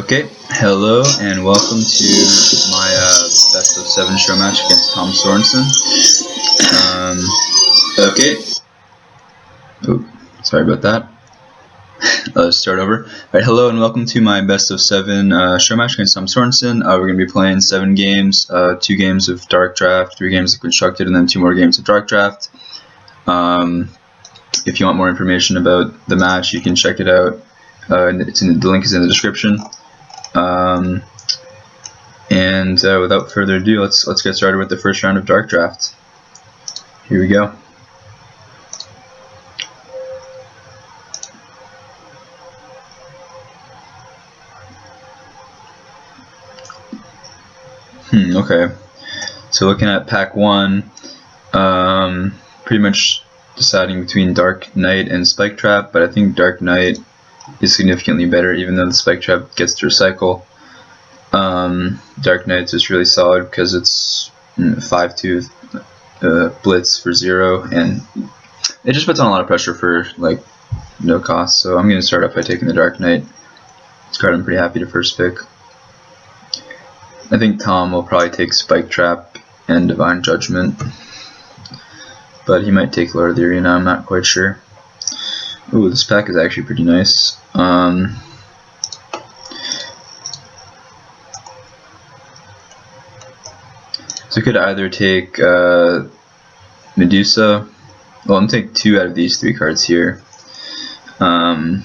Okay, hello and welcome to my best of 7 show match against Tom Sorenson. Okay. Oh, sorry about that. Let's start over. Alright, hello and welcome to my best of 7 show match against Tom Sorenson. We're going to be playing 7 games, 2 games of Dark Draft, 3 games of Constructed, and then 2 more games of Dark Draft. If you want more information about the match, you can check it out. The link is in the description. Without further ado, let's get started with the first round of Dark Draft. Here we go. Okay. So looking at pack 1, pretty much deciding between Dark Knight and Spike Trap, but I think Dark Knight is significantly better, even though the Spike Trap gets to recycle. Dark Knight's just really solid because it's 5-2 blitz for 0, and it just puts on a lot of pressure for like no cost. So I'm going to start off by taking the Dark Knight. This card I'm pretty happy to first pick. I think Tom will probably take Spike Trap and Divine Judgment, but he might take Lord of the Arena, I'm not quite sure. Ooh, this pack is actually pretty nice. So I could either take Medusa. Well, I'm going to take 2 out of these 3 cards here. I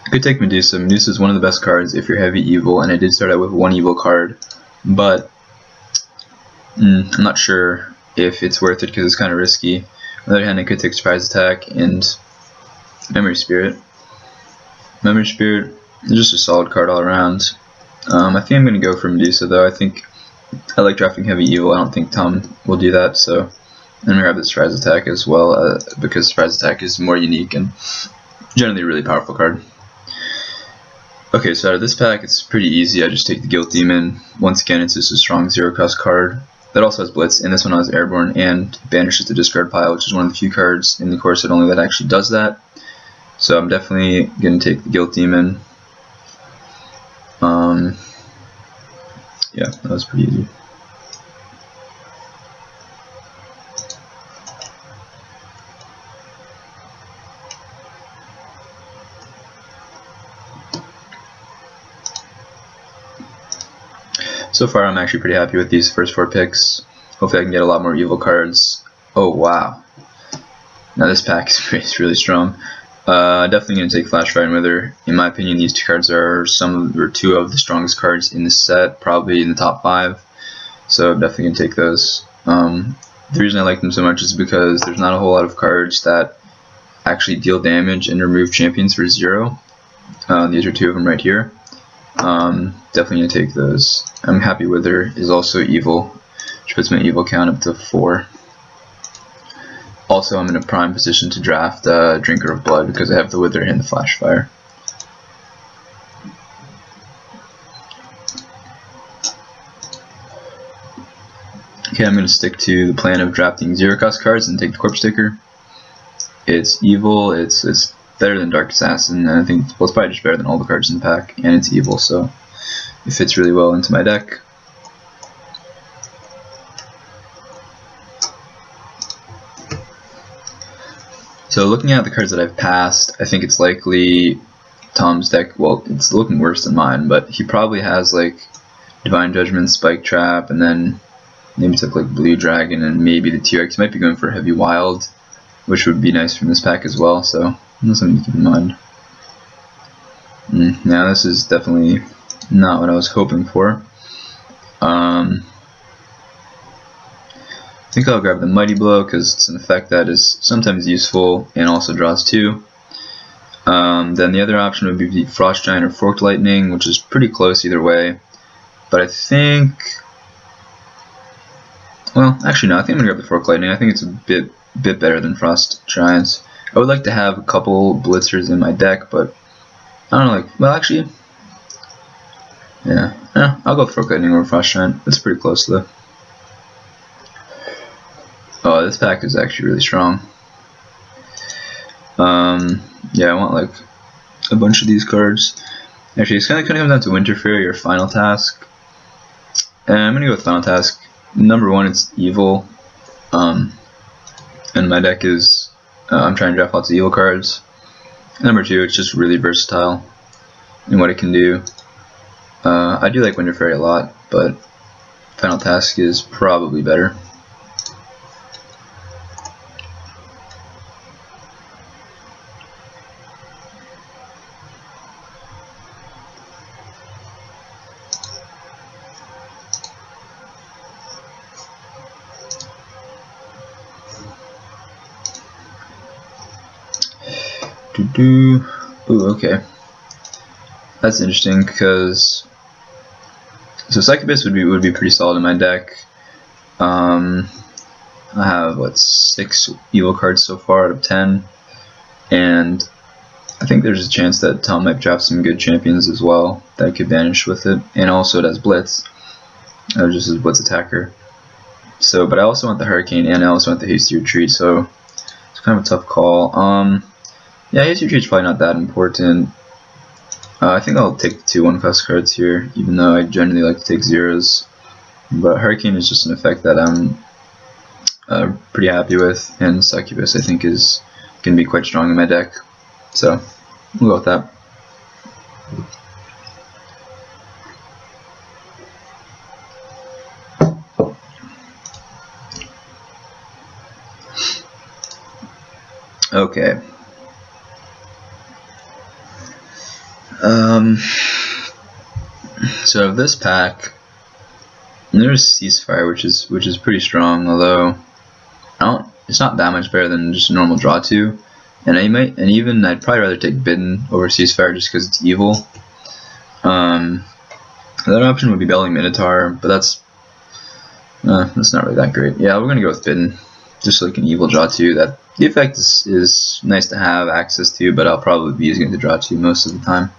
could take Medusa. Medusa is one of the best cards if you're heavy evil, and I did start out with 1 evil card, but I'm not sure if it's worth it because it's kind of risky. On the other hand, I could take Surprise Attack and Memory Spirit. Memory Spirit is just a solid card all around. I think I'm going to go for Medusa though. I like drafting heavy evil. I don't think Tom will do that, so I'm going to grab the Surprise Attack as well because Surprise Attack is more unique and generally a really powerful card. Okay, so out of this pack, it's pretty easy. I just take the Guilt Demon. Once again, it's just a strong 0-cost card that also has Blitz, and this one has Airborne and banishes the discard pile, which is one of the few cards in the core set only that actually does that. So I'm definitely going to take the Guilt Demon. Yeah, that was pretty easy. So far, I'm actually pretty happy with these first 4 picks. Hopefully I can get a lot more evil cards. Oh, wow. Now this pack is really strong. Definitely going to take Flashfire and Wither. In my opinion, these 2 cards are 2 of the strongest cards in this set, probably in the top 5. So I'm definitely going to take those. The reason I like them so much is because there's not a whole lot of cards that actually deal damage and remove champions for 0. These are 2 of them right here. Definitely going to take those. I'm happy Wither is also evil, which puts my evil count up to 4. Also, I'm in a prime position to draft Drinker of Blood because I have the Wither and the Flashfire. Okay, I'm going to stick to the plan of drafting 0-cost cards and take the Corpse Sticker. It's evil, it's better than Dark Assassin, and I think it's probably just better than all the cards in the pack, and it's evil, so it fits really well into my deck. So looking at the cards that I've passed, I think it's likely Tom's deck, well, it's looking worse than mine, but he probably has like Divine Judgment, Spike Trap, and then maybe took like Blue Dragon and maybe the T-Rex. Might be going for Heavy Wild, which would be nice from this pack as well, so that's something to keep in mind. Now this is definitely not what I was hoping for. I think I'll grab the Mighty Blow because it's an effect that is sometimes useful and also draws 2. Then the other option would be the Frost Giant or Forked Lightning, which is pretty close either way. But I think, well, actually no, I think I'm going to grab the Forked Lightning. I think it's a bit better than Frost Giants. I would like to have a couple Blitzers in my deck, but I don't know, like, well actually, yeah, I'll go Forked Lightning over Frost Giant. It's pretty close though. Oh, this pack is actually really strong. Yeah, I want like a bunch of these cards. Actually, it's kind of comes down to Winter Fury or Final Task. And I'm gonna go with Final Task. Number one, it's evil. And my deck is I'm trying to draft lots of evil cards. Number two, it's just really versatile in what it can do. I do like Winter Fury a lot, but Final Task is probably better. Ooh, okay. That's interesting because Succubus would be pretty solid in my deck. I have what 6 evil cards so far out of 10, and I think there's a chance that Tom might draft some good champions as well that could banish with it, and also it has Blitz, just as Blitz attacker. So, but I also want the Hurricane and I also want the Hasty Retreat, so it's kind of a tough call. Yeah, Hasty Retreat's probably not that important. I think I'll take the 2 1-cost cards here, even though I generally like to take zeros. But Hurricane is just an effect that I'm pretty happy with, and Succubus I think is going to be quite strong in my deck. So we'll go with that. Okay. So of this pack, there's Ceasefire, which is pretty strong, although it's not that much better than just a normal draw 2. And I'd probably rather take Bidden over Ceasefire just because it's evil. The other option would be Belling Minotaur, but that's not really that great. Yeah, we're gonna go with Bidden, just like an evil draw 2. That the effect is nice to have access to, but I'll probably be using it to draw 2 most of the time.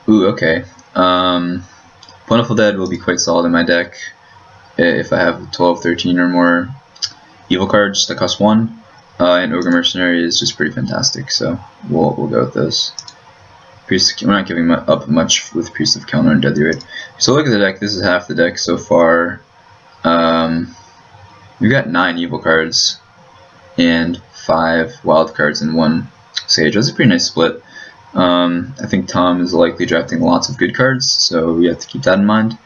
Ooh, okay. Plentiful Dead will be quite solid in my deck if I have 12, 13 or more evil cards that cost 1. And Ogre Mercenary is just pretty fantastic, so we'll go with those. We're not giving up much with Priest of Kelnor and Deadly Raid. So look at the deck. This is half the deck so far. We've got 9 evil cards and 5 wild cards and 1 Sage. That's a pretty nice split. I think Tom is likely drafting lots of good cards, so we have to keep that in mind.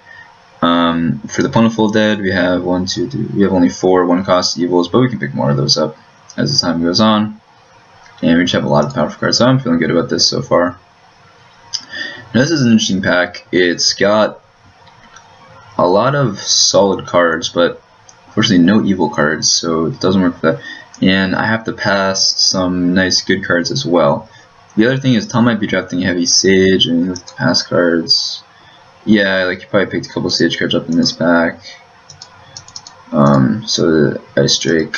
For the Plentiful Dead, we have we have only 4 1-cost evils, but we can pick more of those up as the time goes on. And we just have a lot of powerful cards, so I'm feeling good about this so far. Now, this is an interesting pack. It's got a lot of solid cards, but unfortunately no evil cards, so it doesn't work for that. And I have to pass some nice good cards as well. The other thing is Tom might be drafting heavy Sage and pass cards. Yeah, like you probably picked a couple Sage cards up in this pack. So the Ice Drake.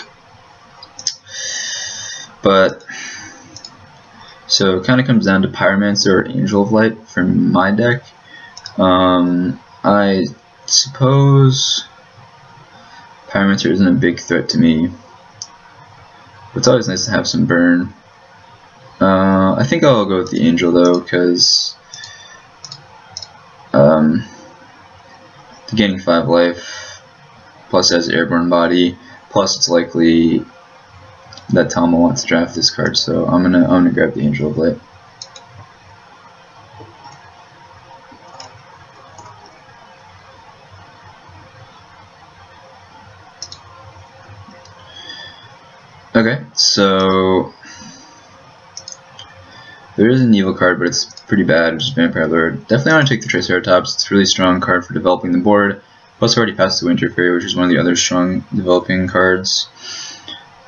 But so it kind of comes down to Pyromancer or Angel of Light for my deck. I suppose Pyromancer isn't a big threat to me. It's always nice to have some burn. I think I'll go with the Angel though, because gaining 5 life, plus it has Airborne Body, plus it's likely that Tom will want to draft this card, so I'm gonna grab the Angel of Light. Okay, so there is an evil card, but it's pretty bad, which is Vampire Lord. Definitely want to take the Triceratops. It's a really strong card for developing the board. Plus, already passed the Winter Fury, which is one of the other strong developing cards.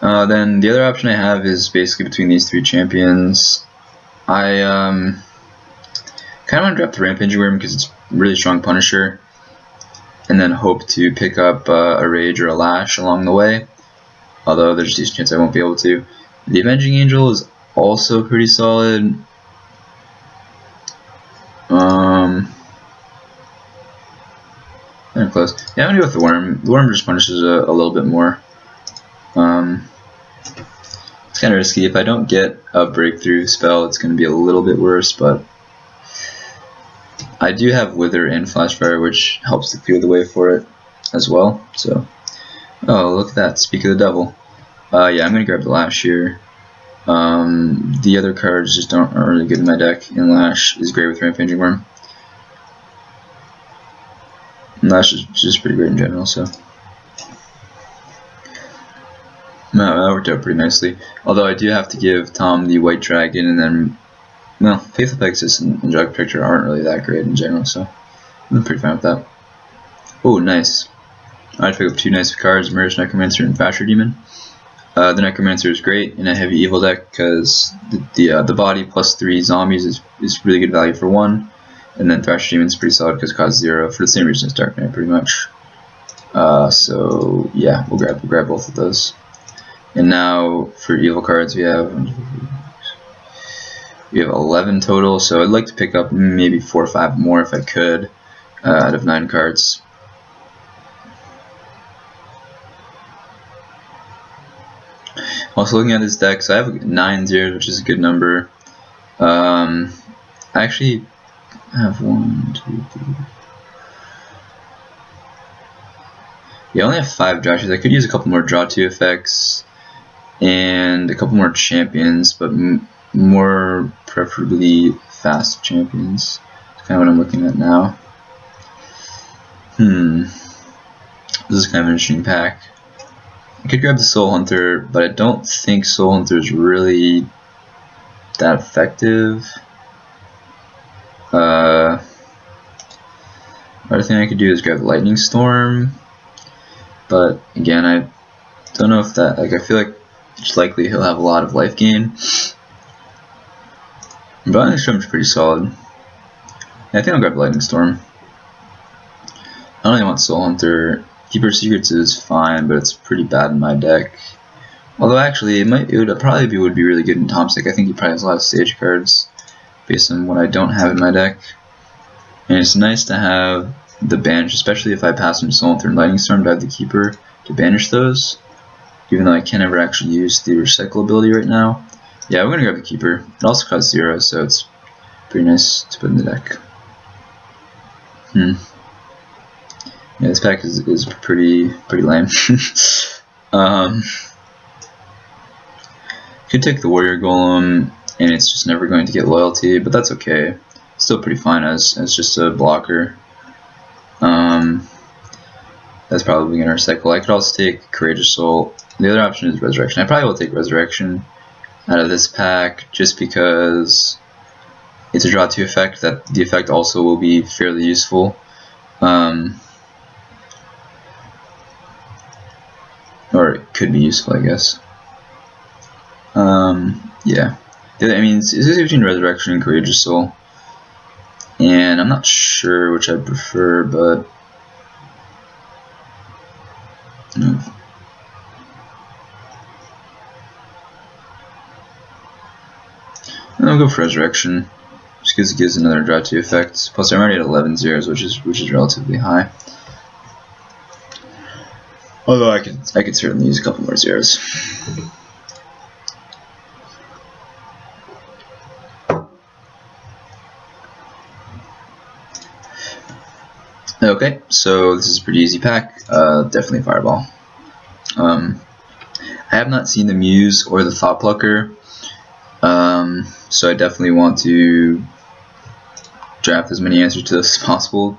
Then the other option I have is basically between these 3 champions. I kind of want to drop the Rampaging Worm because it's a really strong Punisher, and then hope to pick up a Rage or a Lash along the way. Although there's a decent chance I won't be able to. The Avenging Angel is also pretty solid. close. Yeah, I'm gonna go with the worm. The worm just punishes a little bit more. It's kind of risky. If I don't get a breakthrough spell, it's gonna be a little bit worse, but I do have Wither and Flashfire, which helps to clear the way for it as well. So, oh, look at that. Speak of the devil. Yeah, I'm gonna grab the Lash here. The other cards just aren't really good in my deck, and Lash is great with Rampaging Worm. And Lash is just pretty great in general, so. No, that worked out pretty nicely. Although I do have to give Tom the White Dragon, and then, no, Faithful Pegasus and Drug Protector aren't really that great in general, so I'm pretty fine with that. Oh, nice. I'd pick up 2 nice cards, Merge Necromancer and Thrasher Demon. The Necromancer is great in a heavy evil deck because the body plus 3 zombies is really good value for 1, and then Thrasher Demon is pretty solid because it costs 0 for the same reason as Dark Knight, pretty much. So yeah, we'll grab both of those. And now for evil cards we have 11 total. So I'd like to pick up maybe 4 or 5 more if I could out of 9 cards. Also looking at this deck, so I have 9 zeros, which is a good number. I actually have 1, 2, 3. Yeah, I only have 5 draw 2s. I could use a couple more draw 2 effects and a couple more champions, but more preferably fast champions. That's kind of what I'm looking at now. This is kind of an interesting pack. I could grab the Soul Hunter, but I don't think Soul Hunter is really that effective. Other thing I could do is grab the Lightning Storm, but again, I don't know if that, I feel like it's likely he'll have a lot of life gain. But Lightning Storm's pretty solid. Yeah, I think I'll grab Lightning Storm. I don't really want Soul Hunter. Keeper Secrets is fine, but it's pretty bad in my deck. Although actually, it would probably be really good in Tom's deck. I think he probably has a lot of stage cards based on what I don't have in my deck. And it's nice to have the banish, especially if I pass him Soul Hunter and Lightning Storm to have the Keeper to banish those. Even though I can't ever actually use the recycle ability right now. Yeah, we're gonna grab the Keeper. It also costs 0, so it's pretty nice to put in the deck. Yeah, this pack is pretty lame. Could take the Warrior Golem, and it's just never going to get loyalty, but that's okay. Still pretty fine as just a blocker. That's probably going to recycle. I could also take Courageous Soul. The other option is Resurrection. I probably will take Resurrection out of this pack just because it's a draw 2 effect. That the effect also will be fairly useful. Or it could be useful, I guess. Yeah. I mean, it's between Resurrection and Courageous Soul. And I'm not sure which I prefer, but no. I'll go for Resurrection, just because it gives another draw 2 effect. Plus, I'm already at 11 zeros, which is relatively high. Although I could certainly use a couple more zeros. Okay, so this is a pretty easy pack. Definitely Fireball. I have not seen the Muse or the Thought Plucker, so I definitely want to draft as many answers to this as possible.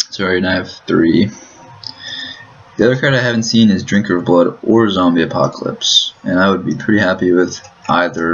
So right now I have 3. The other card I haven't seen is Drinker of Blood or Zombie Apocalypse, and I would be pretty happy with either